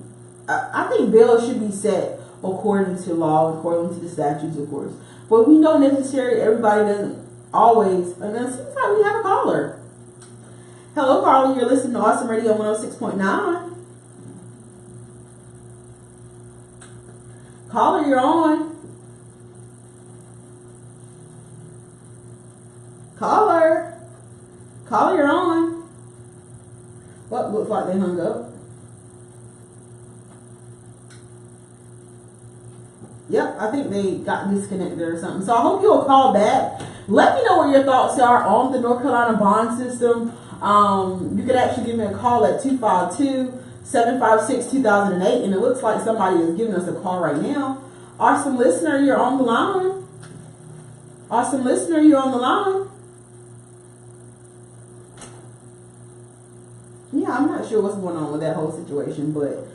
I think bail should be set according to law, according to the statutes, of course. But we know necessarily everybody doesn't always. And it seems like we have a caller. Hello, caller. You're listening to Awesome Radio 106.9. Caller, you're on. Caller, you're on. What looks like they hung up. Yep, I think they got disconnected or something. So I hope you'll call back. Let me know what your thoughts are on the North Carolina bond system. You could actually give me a call at 252-756-2008. And it looks like somebody is giving us a call right now. Awesome listener, you're on the line. Awesome listener, you're on the line. Yeah, I'm not sure what's going on with that whole situation, but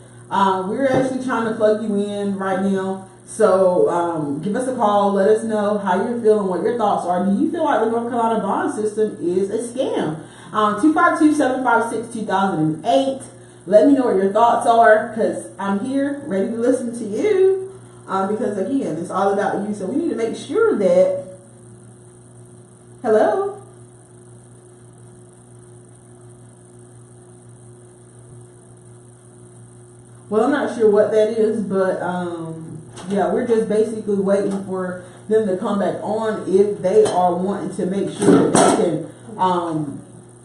we're actually trying to plug you in right now. So give us a call. Let us know how you're feeling, what your thoughts are. Do you feel like the North Carolina bond system is a scam? 252-756-2008. Let me know what your thoughts are, because I'm here ready to listen to you. Because again, it's all about you. So we need to make sure that. Hello? Well, I'm not sure what that is, but yeah, we're just basically waiting for them to come back on if they are wanting to make sure that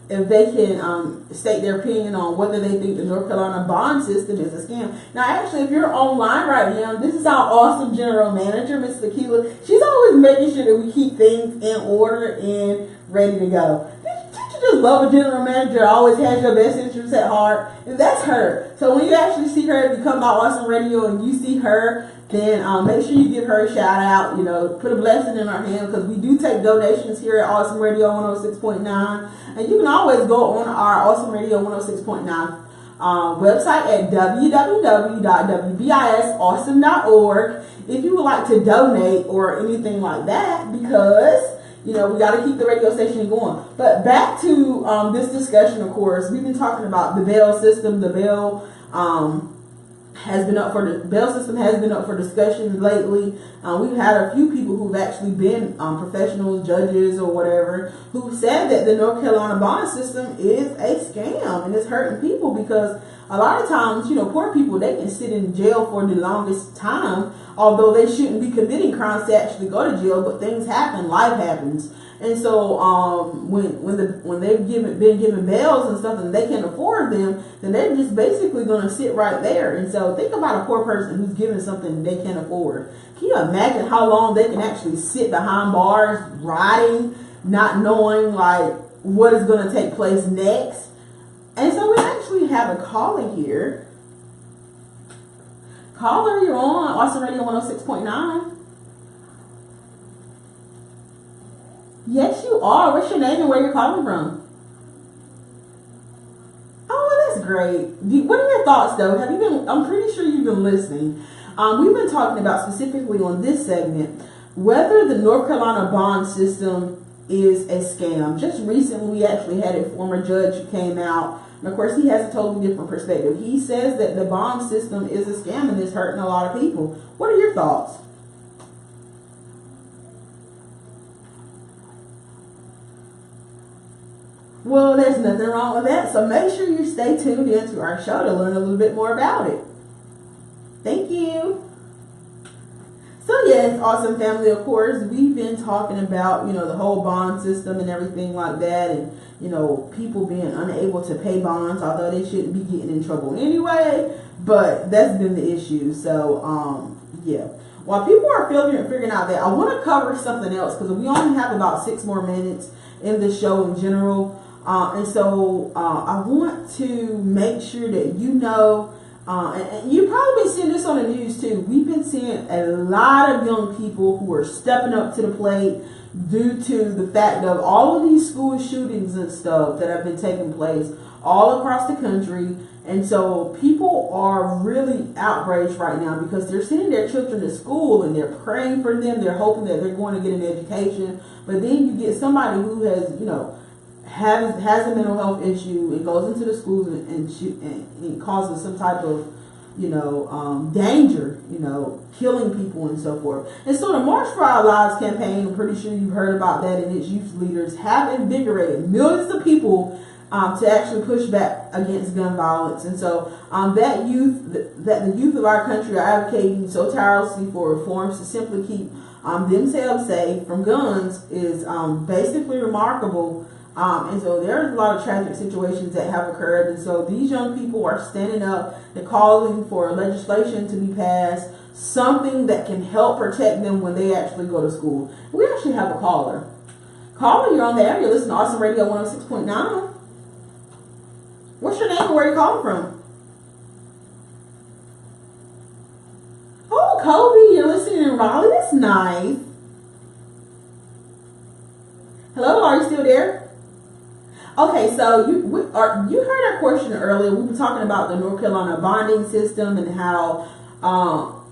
they can state their opinion on whether they think the North Carolina bond system is a scam. Now, actually, if you're online right now, this is our awesome general manager, Miss Tequila. She's always making sure that we keep things in order and ready to go. You just love a general manager, always has your best interests at heart, and that's her. So when you actually see her, if you come by Awesome Radio and you see her, then make sure you give her a shout out, put a blessing in our hand, because we do take donations here at Awesome Radio 106.9, and you can always go on our Awesome Radio 106.9 website at www.wbisawesome.org if you would like to donate or anything like that, because we got to keep the radio station going. But back to this discussion, of course, we've been talking about the bail system. The bail bail system has been up for discussion lately. We've had a few people who've actually been professionals, judges, or whatever, who said that the North Carolina bond system is a scam and it's hurting people, because a lot of times, poor people, they can sit in jail for the longest time, although they shouldn't be committing crimes to actually go to jail, but things happen, life happens. And so when they've been given bails and stuff and they can't afford them, then they're just basically going to sit right there. And so think about a poor person who's given something they can't afford. Can you imagine how long they can actually sit behind bars, rotting, not knowing what is going to take place next? And so we actually have a caller here. Caller, you're on Awesome Radio 106.9. Yes, you are. What's your name and where you're calling from? Oh, well, that's great. What are your thoughts, though? I'm pretty sure you've been listening. We've been talking about specifically on this segment whether the North Carolina bond system is a scam. Just recently, we actually had a former judge who came out, and of course, he has a totally different perspective. He says that the bond system is a scam and it's hurting a lot of people. What are your thoughts? Well, there's nothing wrong with that, so make sure you stay tuned into our show to learn a little bit more about it. Thank you. So yes, awesome family, of course, we've been talking about, the whole bond system and everything like that, and, people being unable to pay bonds, although they shouldn't be getting in trouble anyway, but that's been the issue. So, yeah. While people are figuring out that, I want to cover something else, because we only have about 6 more minutes in the show in general. And so I want to make sure that and you've probably been seeing this on the news too. We've been seeing a lot of young people who are stepping up to the plate, due to the fact of all of these school shootings and stuff that have been taking place all across the country. And so people are really outraged right now because they're sending their children to school and they're praying for them. They're hoping that they're going to get an education. But then you get somebody who has, has a mental health issue and goes into the schools and causes some type of, danger, killing people and so forth. And so the March for Our Lives campaign, I'm pretty sure you've heard about that, and its youth leaders have invigorated millions of people to actually push back against gun violence. And so the youth of our country are advocating so tirelessly for reforms to simply keep themselves safe from guns is basically remarkable. And so there's a lot of tragic situations that have occurred. And so these young people are standing up and calling for legislation to be passed, something that can help protect them when they actually go to school. We actually have a caller. Caller, you're on the air. You're listening to Awesome Radio 106.9. What's your name and where are you calling from? Oh, Kobe, you're listening in Raleigh. That's nice. Hello, are you still there? Okay, so you heard our question earlier. We were talking about the North Carolina bonding system and how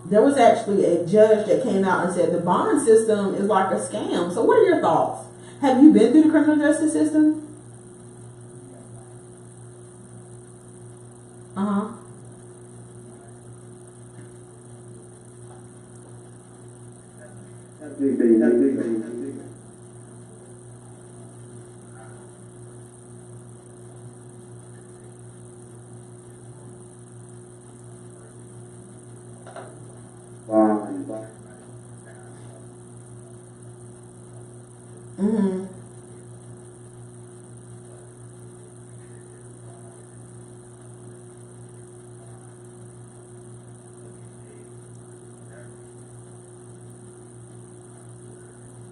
there was actually a judge that came out and said the bond system is like a scam. So what are your thoughts? Have you been through the criminal justice system? Uh-huh. Mm-hmm.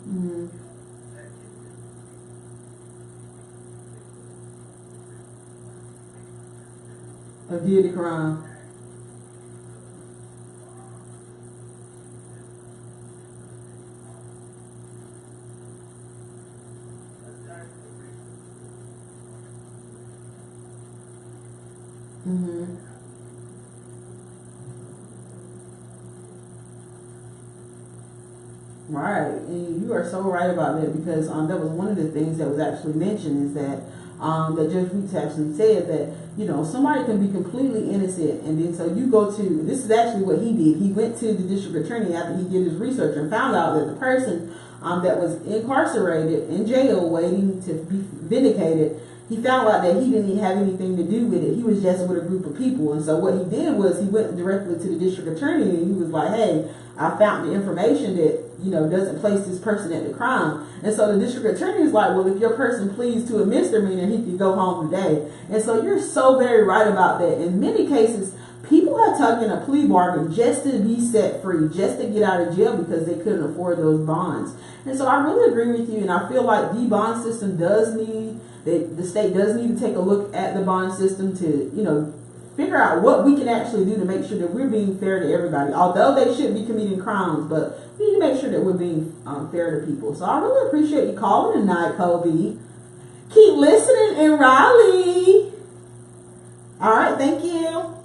Mm-hmm. A guilty crime. Mm-hmm. Right, and you are so right about that because that was one of the things that was actually mentioned is that that Judge Weeks actually said that somebody can be completely innocent, and then so you go to this is actually what he did. He went to the district attorney after he did his research and found out that the person that was incarcerated in jail waiting to be vindicated. He found out that he didn't have anything to do with it. He was just with a group of people. And so what he did was he went directly to the district attorney and he was like, hey, I found the information that, doesn't place this person at the crime. And so the district attorney is like, well, if your person pleads to a misdemeanor, he can go home today. And so you're so very right about that. In many cases, people have taken a plea bargain just to be set free, just to get out of jail because they couldn't afford those bonds. And so I really agree with you. And I feel like the bond system does need the state does need to take a look at the bond system to, figure out what we can actually do to make sure that we're being fair to everybody. Although they shouldn't be committing crimes, but we need to make sure that we're being fair to people. So I really appreciate you calling tonight, Kobe. Keep listening in Raleigh. All right, thank you.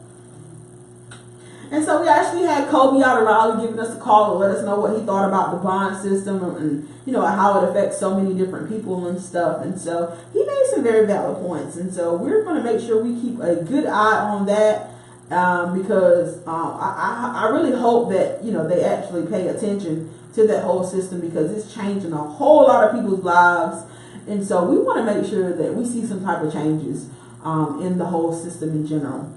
And so we actually had Kobe out of Raleigh giving us a call to let us know what he thought about the bond system and how it affects so many different people and stuff. And so he made some very valid points. And so we're going to make sure we keep a good eye on that because I really hope that, they actually pay attention to that whole system because it's changing a whole lot of people's lives. And so we want to make sure that we see some type of changes in the whole system in general.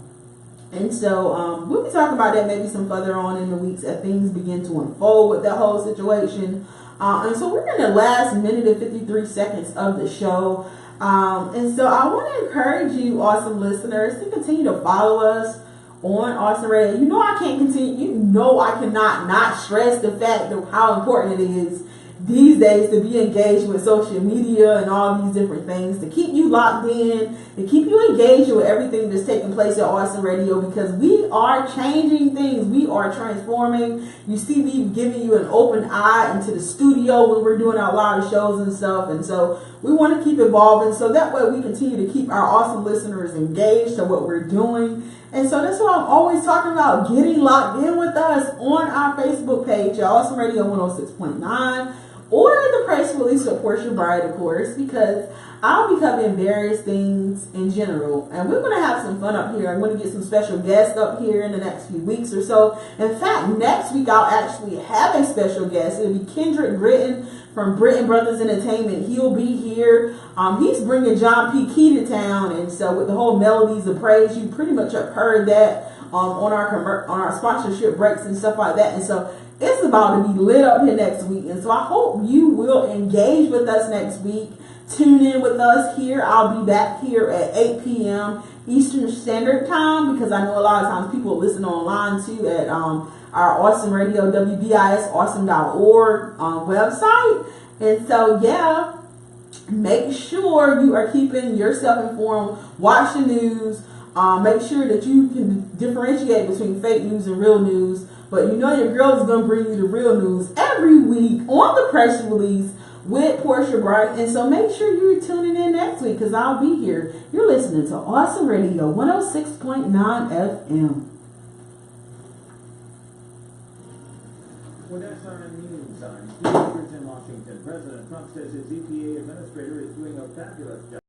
And so we'll be talking about that maybe some further on in the weeks as things begin to unfold with that whole situation. And so we're in the last minute and 53 seconds of the show. And so I want to encourage you, awesome listeners, to continue to follow us on Awesome Radio. I can't continue. I cannot not stress the fact of how important it is these days to be engaged with social media and all these different things, to keep you locked in, to keep you engaged with everything that's taking place at Awesome Radio, because we are changing things. We are transforming. You see me giving you an open eye into the studio when we're doing our live shows and stuff. And so we want to keep evolving so that way we continue to keep our awesome listeners engaged to what we're doing. And so that's what I'm always talking about, getting locked in with us on our Facebook page at Awesome Radio 106.9, or the press release for Portia Bride, of course, because I'll be covering various things in general. And we're going to have some fun up here. I'm going to get some special guests up here in the next few weeks or so. In fact, next week I'll actually have a special guest. It'll be Kendrick Britton from Britton Brothers Entertainment. He'll be here. He's bringing John P. Key to town. And so with the whole Melodies of Praise, you pretty much have heard that on our sponsorship breaks and stuff like that. And so it's about to be lit up here next week. And so I hope you will engage with us next week. Tune in with us here. I'll be back here at 8 p.m. Eastern Standard Time, because I know a lot of times people listen online too at our Awesome Radio, WBISawesome.org website. And so, yeah, make sure you are keeping yourself informed. Watch the news. Make sure that you can differentiate between fake news and real news. But you know your girl is going to bring you the real news every week on the press release with Portia Bright. And so make sure you're tuning in next week, because I'll be here. You're listening to Awesome Radio 106.9 FM. With SRN News, I'm Steve in Washington. President Trump says his EPA administrator is doing a fabulous job.